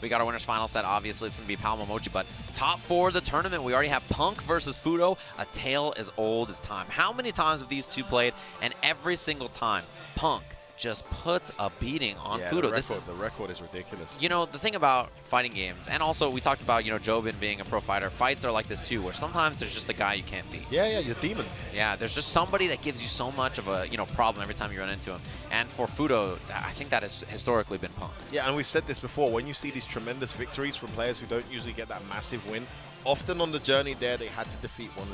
We got our winners final set. Obviously, it's going to be Powell Momochi, but top 4 of the tournament, we already have Punk versus Fudo, a tale as old as time. How many times have these two played? And every single time, Punk just puts a beating on Fudo. The record is ridiculous. You know, the thing about fighting games, and also we talked about, you know, Jobin being a pro fighter, fights are like this too, where sometimes there's just a guy you can't beat. Yeah, you're demon. Yeah, there's just somebody that gives you so much of a, you know, problem every time you run into him. And for Fudo, I think that has historically been Punk. Yeah, and we've said this before, when you see these tremendous victories from players who don't usually get that massive win, often on the journey there, they had to defeat one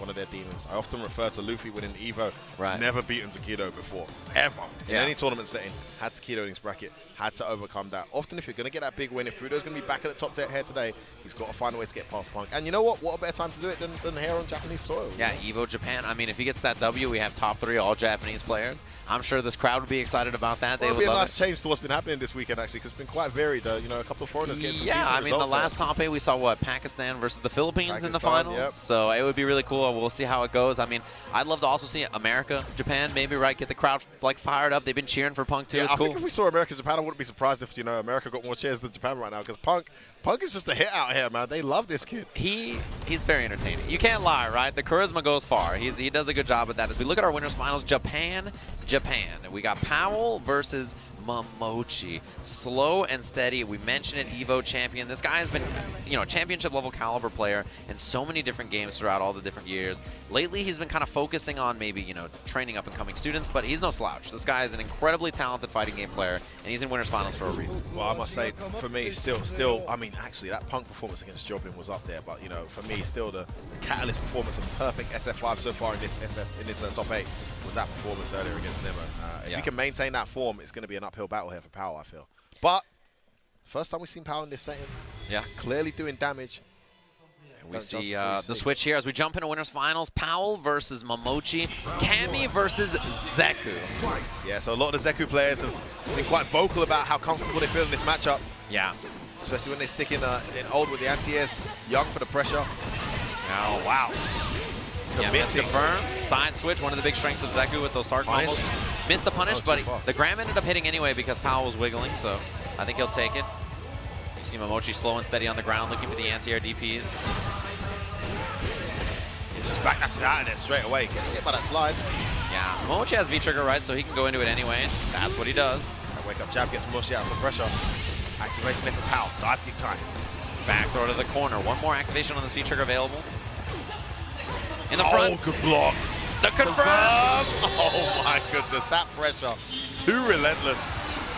of their demons. I often refer to Luffy winning EVO, never beaten Takedo before, ever. In any tournament setting, had Takedo in his bracket, had to overcome that. Often if you're going to get that big win, if Fudo's going to be back at the top here today, he's got to find a way to get past Punk. And you know what? What a better time to do it than here on Japanese soil. Yeah, EVO Japan. I mean, if he gets that W, we have top 3 all Japanese players. I'm sure this crowd would be excited about that. Well, it'll be a nice change to what's been happening this weekend, actually, because it's been quite varied. You know, a couple of foreigners getting some decent results. Yeah, I mean, the last top 8, we saw, what, Pakistan versus the Philippines in the finals? Yep. So it would be really cool. We'll see how it goes. I mean, I'd love to also see America, Japan, maybe, right, get the crowd, like, fired up. They've been cheering for Punk, too. Yeah, it's I cool. think if we saw America, Japan, I wouldn't be surprised if, you know, America got more cheers than Japan right now, because Punk is just a hit out here, man. They love this kid. He's very entertaining. You can't lie, right? The charisma goes far. He does a good job at that. As we look at our winners finals, Japan. We got Powell versus Momochi. Slow and steady. We mentioned it, EVO champion. This guy has been, you know, championship level caliber player in so many different games throughout all the different years. Lately, he's been kind of focusing on maybe, you know, training up and coming students, but he's no slouch. This guy is an incredibly talented fighting game player, and he's in winners finals for a reason. Well, I must say, for me, still, I mean, actually, that Punk performance against Jobin was up there, but, you know, for me, still the Catalyst performance and perfect SF5 so far in this top 8 was that performance earlier against Nemo. If he can maintain that form, it's going to be an uphill battle here for Powell, I feel. But first time we've seen Powell in this setting, clearly doing damage. And we see the switch here as we jump into winners finals. Powell versus Momochi, Cammy versus Zeku. Yeah, so a lot of the Zeku players have been quite vocal about how comfortable they feel in this matchup. Yeah. Especially when they stick in old with the anti-airs, young for the pressure. Oh, wow. Yeah, missed confirmed. Side switch, one of the big strengths of Zeku with those target combos. Missed the punish, but the Graham ended up hitting anyway because Powell was wiggling, so I think he'll take it. You see Momochi slow and steady on the ground looking for the anti-air DPs. It's just back out of there straight away. Gets hit by that slide. Yeah, Momochi has V-trigger, right, so he can go into it anyway. That's what he does. That wake-up jab gets Momochi out some pressure. Activation there for Powell. Dive kick time. Back throw to the corner. One more activation on this V-trigger available. In the front. Oh, good block. The confirm. Oh my goodness, that pressure. Too relentless.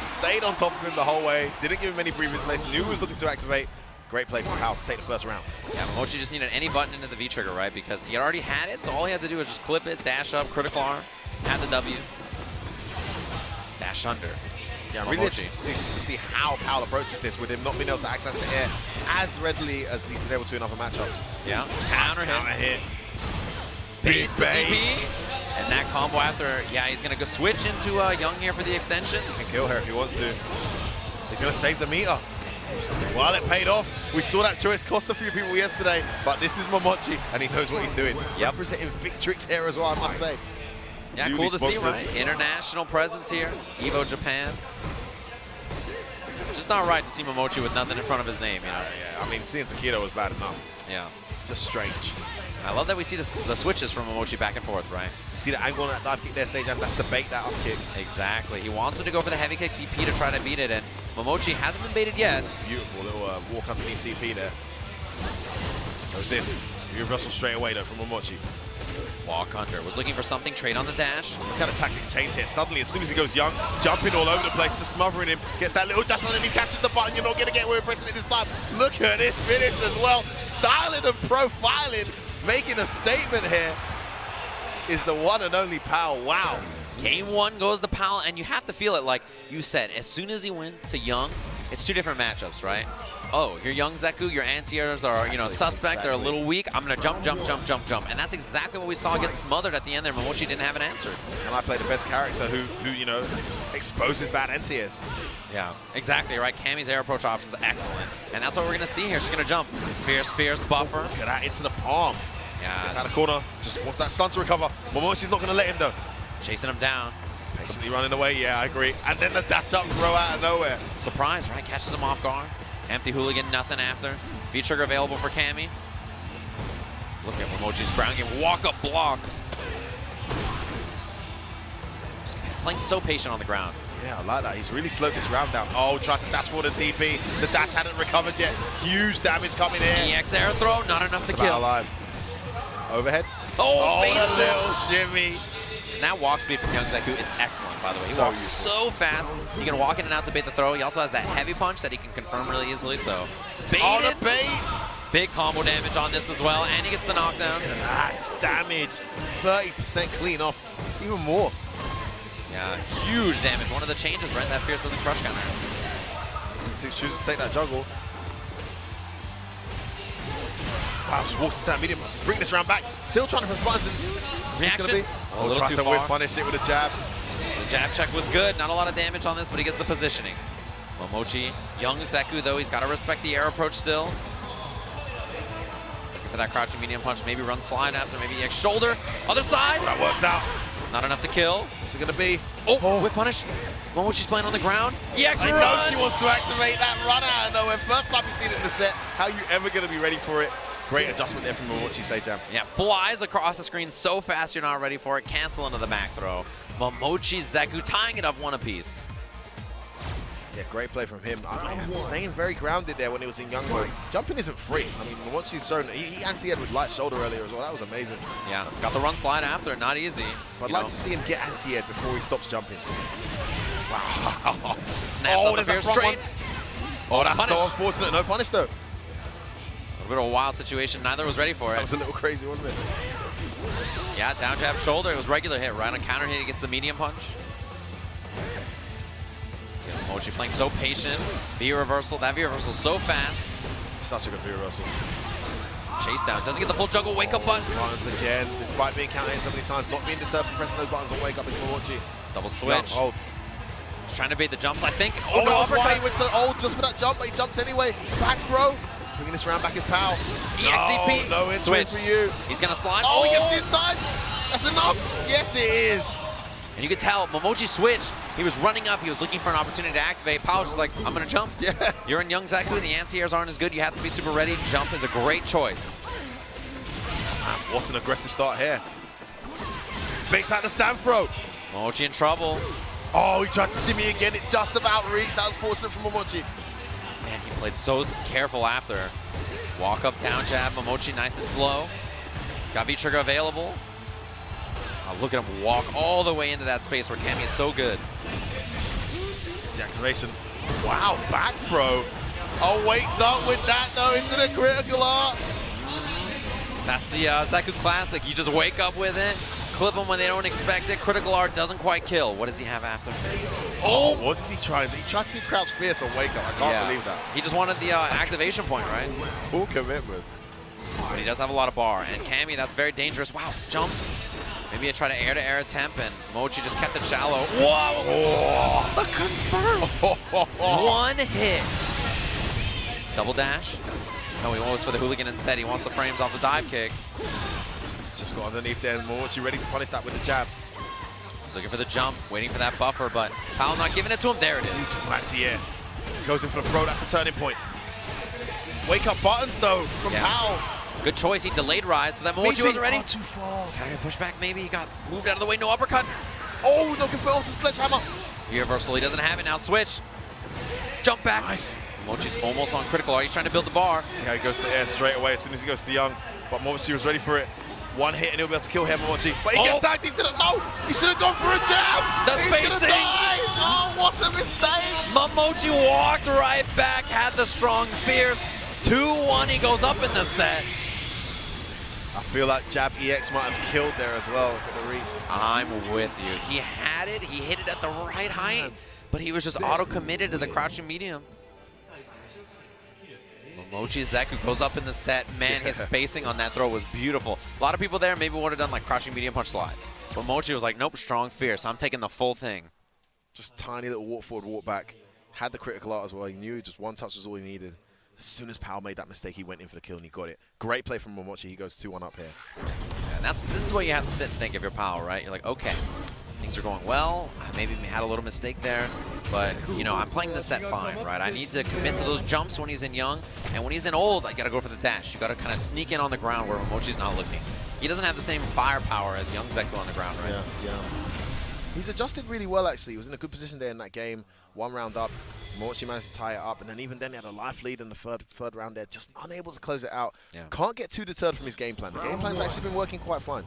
Stayed on top of him the whole way. Didn't give him any breathing space. Knew he was looking to activate. Great play from Powell to take the first round. Yeah, Momochi just needed any button into the V-trigger, right? Because he had already had it, so all he had to do was just clip it, dash up, critical arm, had the W. Dash under. Yeah, I'm really interested to see how Powell approaches this with him not being able to access the air as readily as he's been able to in other matchups. Yeah, counter hit. Big bait. And that combo after, yeah, he's going to go switch into Young here for the extension. He can kill her if he wants to. He's going to save the meter. Well, it paid off. We saw that choice cost a few people yesterday, but this is Momochi, and he knows what he's doing. Yep. Representing Victrix here as well, I must say. Yeah, cool to see, right? International presence here, EVO Japan. Just not right to see Momochi with nothing in front of his name, you know? Yeah, I mean, seeing Takedo was bad enough. Yeah. Just strange. I love that we see the switches from Momochi back and forth, right? You see the angle on that dive kick there, Sage, and that's to bait that up kick. Exactly. He wants me to go for the heavy kick DP to try to beat it, and Momochi hasn't been baited yet. Beautiful little walk underneath DP there. Goes in. Reversal straight away, though, from Momochi. Walk under. Was looking for something, trade on the dash. What kind of tactics change here? Suddenly, as soon as he goes young, jumping all over the place, just smothering him. Gets that little dash on him, he catches the button. You're not going to get away with pressing it this time. Look at this finish as well. Styling and profiling. Making a statement here is the one and only Powell. Wow. Game 1 goes to Powell, and you have to feel it like you said. As soon as he went to Young, it's 2 different matchups, right? Oh, your Young Zeku, your anti-airs are, you know, suspect. They're a little weak. I'm going to jump. And that's exactly what we saw get smothered at the end there. Momochi didn't have an answer. And I play the best character who you know, exposes bad anti-airs. Yeah, exactly, right? Cammy's air approach option is excellent. And that's what we're going to see here. She's going to jump. Fierce buffer. Look at that, into the palm. Yeah. Gets out of the corner. Just wants that stun to recover. Momochi's not going to let him, though. Chasing him down. Patiently running away, yeah, I agree. And then the dash up throw out of nowhere. Surprise, right? Catches him off guard. Empty Hooligan, nothing after. V-trigger available for Cammy. Look at Momochi's ground game. Walk-up block. Just playing so patient on the ground. Yeah, I like that. He's really slowed this round down. Oh, tried to dash forward the DP. The dash hadn't recovered yet. Huge damage coming in. EX air throw, not enough to kill. Alive. Overhead. Oh, the little shimmy. And that walk speed from Young Zeku is excellent, by the way. He walks so fast. He can walk in and out to bait the throw. He also has that heavy punch that he can confirm really easily, so baited. Oh, the bait. Big combo damage on this as well, and he gets the knockdown. Look at that damage. 30% clean off. Even more. Yeah, huge damage. One of the changes, right? That Fierce doesn't crush counter. Chooses to take that juggle. Wow, just walked to stand medium. Just bring this round back. Still trying to press buttons. Reaction. A little too far. Punish it with a jab. The jab check was good. Not a lot of damage on this, but he gets the positioning. Momochi, Young Zeku though, he's got to respect the air approach still. Looking for that crouching medium punch. Maybe run slide after. Maybe EX shoulder. Other side. That works out. Not enough to kill. What's it going to be? Oh, whip punish. Momochi's playing on the ground. EX I run. know she wants to activate that run out of nowhere. First time you've seen it in the set. How are you ever going to be ready for it? Great adjustment there from Momochi Seitan. Yeah, flies across the screen so fast you're not ready for it. Cancel into the back throw. Momochi, Zeku tying it up one apiece. Yeah, great play from him. Staying very grounded there when he was in young mode. Jumping isn't free. I mean, Momochi's shown, he anti-aired with light shoulder earlier as well. That was amazing. Yeah, got the run slide after, not easy. But I'd like to see him get anti-aired before he stops jumping. Wow. Snaps on the Fierce straight. Oh, that's so unfortunate. No punish though. A bit of a wild situation. Neither was ready for it. That was a little crazy, wasn't it? Yeah, down jab shoulder. It was regular hit, right on counter hit. He gets the medium punch. Momochi playing so patient. V reversal. That V reversal so fast. Such a good V reversal. Chase down. Doesn't get the full juggle. Wake up button. Buttons again. Despite being counter hit so many times, not being deterred from pressing those buttons on wake up is Momochi. Double switch. Oh. He's trying to bait the jumps, I think. Oh, no, that's why he went to just for that jump, but he jumps anyway. Back throw. Bringing this round back is Powell. EXDP. No, it's switch for you. He's going to slide. Oh, he gets the inside. That's enough. Yes, it is. And you could tell, Momochi switched. He was running up. He was looking for an opportunity to activate. Powell's just like, I'm going to jump. Yeah. You're in Young Zeku. The anti-airs aren't as good. You have to be super ready. Jump is a great choice. Man, what an aggressive start here. Bakes out the stand throw. Momochi in trouble. Oh, he tried to shimmy again. It just about reached. That was fortunate for Momochi. Man, he played so careful after. Walk up, down jab. Momochi nice and slow. He's got V-trigger available. Oh, look at him walk all the way into that space where Cammy is so good. It's the activation. Wow, back throw. Oh, wakes up with that though into the critical art. That's the Zeku classic. You just wake up with it, clip them when they don't expect it. Critical art doesn't quite kill. What does he have after? Oh, what did he try? He tried to do crouch fierce on wake up. I can't believe that. He just wanted the activation point, right? Full commitment. But he does have a lot of bar. And Cammy, that's very dangerous. Wow, jump. Maybe I try to air-to-air attempt, and Mochi just kept it shallow. Whoa! Oh. The confirm! One hit. Double dash. No, he went for the hooligan instead. He wants the frames off the dive kick. Just got underneath there, and Momochi ready to punish that with the jab. He's looking for the jump, waiting for that buffer, but Powell not giving it to him. There it is. Beautiful anti-air. Goes in for the throw. That's a turning point. Wake up buttons, though, from Powell. Good choice. He delayed rise so that Momochi wasn't ready. Oh, too far. Got to push back maybe. He got moved out of the way. No uppercut. Oh, looking for the sledgehammer. Reversal. He doesn't have it. Now switch. Jump back. Nice. Momochi's almost on critical art. He's trying to build the bar. See how he goes to air straight away as soon as he goes to Young. But Momochi was ready for it. One hit and he'll be able to kill him, Momochi. But he gets tagged. He's gonna He should have gone for a jab. He's gonna die. Oh, what a mistake. Momochi walked right back. Had the strong fierce. 2-1. He goes up in the set. I feel like jab EX might have killed there as well if it had reached. I'm with you. He had it. He hit it at the right height, but he was just auto-committed to the crouching medium. Momochi Zeku goes up in the set. Man, his spacing on that throw was beautiful. A lot of people there maybe would have done like crouching medium punch slide. But Momochi was like, nope, strong fierce. I'm taking the full thing. Just tiny little walk forward, walk back. Had the critical art as well. He knew just one touch was all he needed. As soon as Powell made that mistake, he went in for the kill and he got it. Great play from Momochi. He goes 2-1 up here. And this is what you have to sit and think if you're Powell, right? You're like, okay, things are going well. Maybe we had a little mistake there. But, you know, I'm playing the set fine, right? I need to commit to those jumps when he's in young, and when he's in old, I gotta go for the dash. You gotta kind of sneak in on the ground where Momochi's not looking. He doesn't have the same firepower as young Zeku on the ground, right? Yeah. He's adjusted really well, actually. He was in a good position there in that game. 1 round up. Momochi managed to tie it up, and then even then he had a life lead in the third round there, just unable to close it out. Yeah. Can't get too deterred from his game plan. The game plan's actually been working quite fine.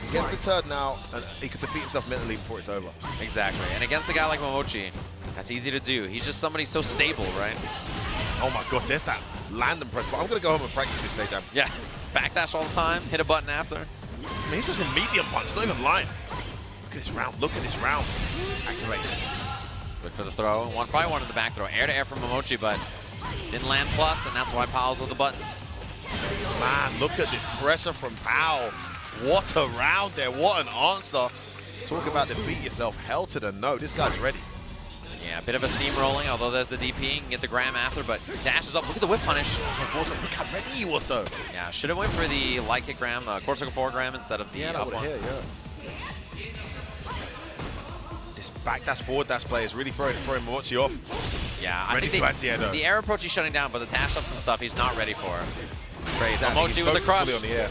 He gets deterred now, and he could defeat himself mentally before it's over. Exactly, and against a guy like Momochi, that's easy to do. He's just somebody so stable, right? Oh my god, there's that land and press, but I'm going to go home and practice this stage. Yeah, backdash all the time, hit a button after. I mean, he's just in medium punch, not even lying. Look at this round. Activation. Look for the throw. Probably wanted the back throw. Air to air from Momochi, but didn't land plus, and that's why Powell's with the button. Man, look at this pressure from Powell. What a round there. What an answer. Talk about defeat yourself. Hell to the no. This guy's ready. Yeah, a bit of a steamrolling, although there's the DP. You can get the Gram after, but dashes up. Look at the whip punish. That's unfortunate. Look how ready he was, though. Yeah, should have went for the light kick Gram, quarter circle 4 Gram instead of the up one. This back dash, forward dash play is really throwing Momochi off. Yeah, I ready think to anti-air, though. the air approach he's shutting down, but the dash ups and stuff he's not ready for. Crazy. Momochi with the crush. On the air.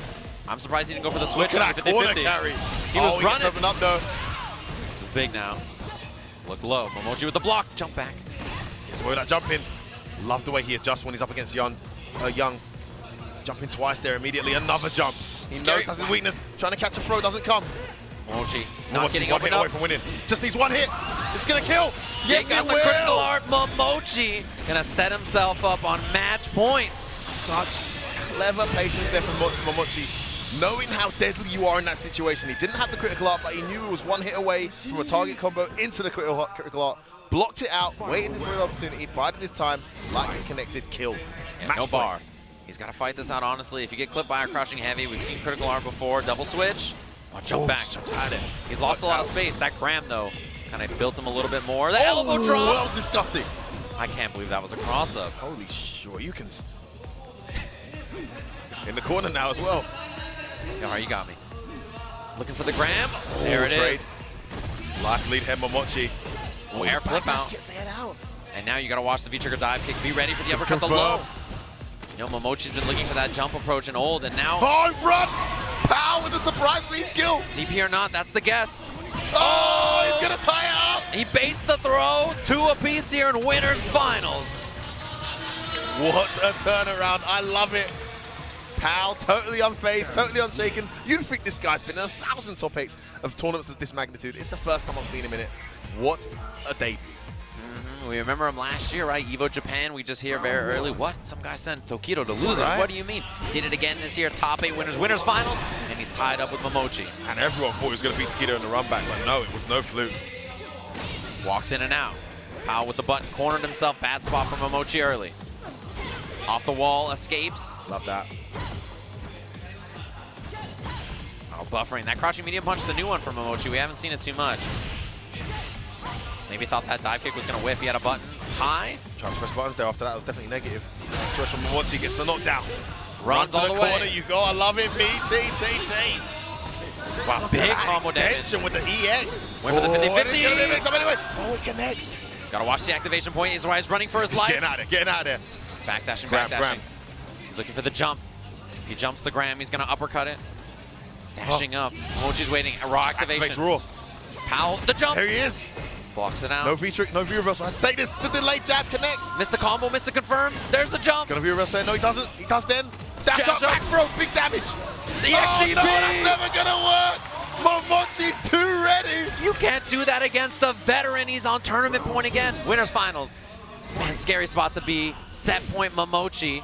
I'm surprised he didn't go for the switch. Look at that corner carry. He was he running. Gets up, though. This is big now. Look low. Momochi with the block. Jump back. Gets away with that jump in. Love the way he adjusts when he's up against Young. Jumping twice there immediately. Another jump. He knows that's his weakness. Trying to catch a throw doesn't come. Momochi not getting one hit away from winning. Just needs 1 hit. It's gonna kill. Yes, got the critical art. Momochi gonna set himself up on match point. Such clever patience there from Momochi. Knowing how deadly you are in that situation. He didn't have the critical art, but he knew it was 1 hit away from a target combo into the critical art. Blocked it out, waited for an opportunity, bided his time, like it connected, killed. Yeah, no bar. He's got to fight this out, honestly. If you get clipped by a crouching heavy, we've seen critical art before. Double switch. Oh, jump back. He's lost a lot of space. That Gram, though, kind of built him a little bit more. The elbow drop. That was disgusting. I can't believe that was a cross-up. Holy shit, you can... In the corner now as well. Yeah, you got me. Looking for the Gram. There it is. Life lead head Momochi. Oh, air flip out. Gets the head out. And now you got to watch the V-trigger dive kick. Be ready for the uppercut, the low. You know, Momochi's been looking for that jump approach in old, and now... Oh, run! Powell with a surprise V skill. DP or not, that's the guess. Oh, he's going to tie it up. He baits the throw. 2 apiece here in winners finals. What a turnaround. I love it. Powell, totally unfazed, totally unshaken. You'd think this guy's been in 1,000 top 8s of tournaments of this magnitude. It's the first time I've seen him in it. What a debut. We remember him last year, right? EVO Japan, we just hear very early. What? Some guy sent Tokido to losers. Right. What do you mean? Did it again this year. Top 8 winners finals, and he's tied up with Momochi. And everyone thought he was going to beat Tokido in the run back, but no, it was no fluke. Walks in and out. Powell with the button, cornered himself. Bad spot from Momochi early. Off the wall, escapes. Love that. Oh, buffering. That crouching medium punch is the new one from Momochi. We haven't seen it too much. Maybe thought that dive kick was going to whiff. He had a button high. Trying to press buttons there after that was definitely negative. Choice from Momochi gets the knockdown. Runs all the corner, way. You go. I love it. BTTT. Wow, big combo damage. With the EX. Went for the 50-50. Anyway. Oh, it connects. Gotta watch the activation point. Is why he's running for his life. Getting out of there. Backdashing, Gram. He's looking for the jump. If he jumps the Gram, he's gonna uppercut it. Dashing up. Momochi's waiting. A raw activation. Raw. Powell, the jump. There he is. Blocks it out. No V-trick, no V-reversal. Let's take this. The delayed jab connects. Missed the combo, missed the confirm. There's the jump. Gonna V-reversal there. No, he doesn't. He does then. Dash up, back throw. Big damage. The XDP. No, that's never gonna work. Momochi's too ready. You can't do that against a veteran. He's on tournament point again. Winners finals. Man, scary spot to be. Set point Momochi.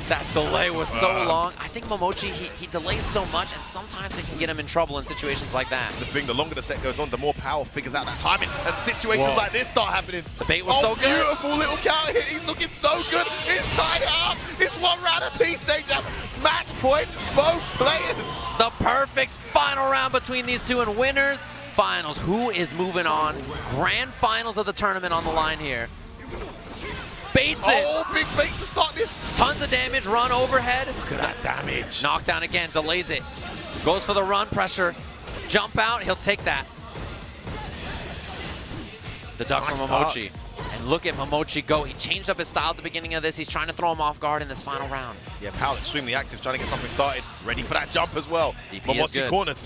That delay was so long. I think Momochi, he delays so much, and sometimes it can get him in trouble in situations like that. That's the thing. The longer the set goes on, the more Powell figures out that timing, and situations like this start happening. The bait was so good. Beautiful little counter hit. He's looking so good. He's tied it up. It's 1 round apiece. Stage up. Match point. Both players. The perfect final round between these two, and winners finals. Who is moving on? Grand finals of the tournament on the line here. Baits it. Oh, big bait to start this. Tons of damage, run overhead. Look at that damage. Knockdown again, delays it. Goes for the run, pressure. Jump out, he'll take that. The duck from Momochi. And look at Momochi go. He changed up his style at the beginning of this. He's trying to throw him off guard in this final round. Yeah, Powell extremely active, trying to get something started. Ready for that jump as well. Momochi cornered.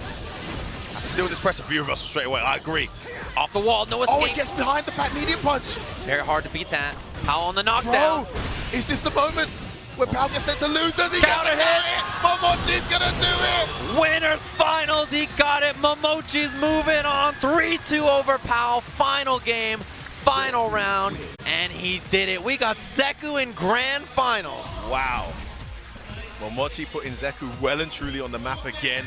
Has to deal with this pressure view reversal straight away. I agree. Off the wall, no escape. Oh, he gets behind the back medium punch. It's very hard to beat that. Powell on the knockdown. Bro, is this the moment where Powell gets sent to losers? He Counter hit. Momochi's gonna do it. Winners finals. He got it. Momochi's moving on. 3-2 over Powell. Final game, final round, and he did it. We got Zeku in grand finals. Wow. Momochi putting Zeku well and truly on the map again.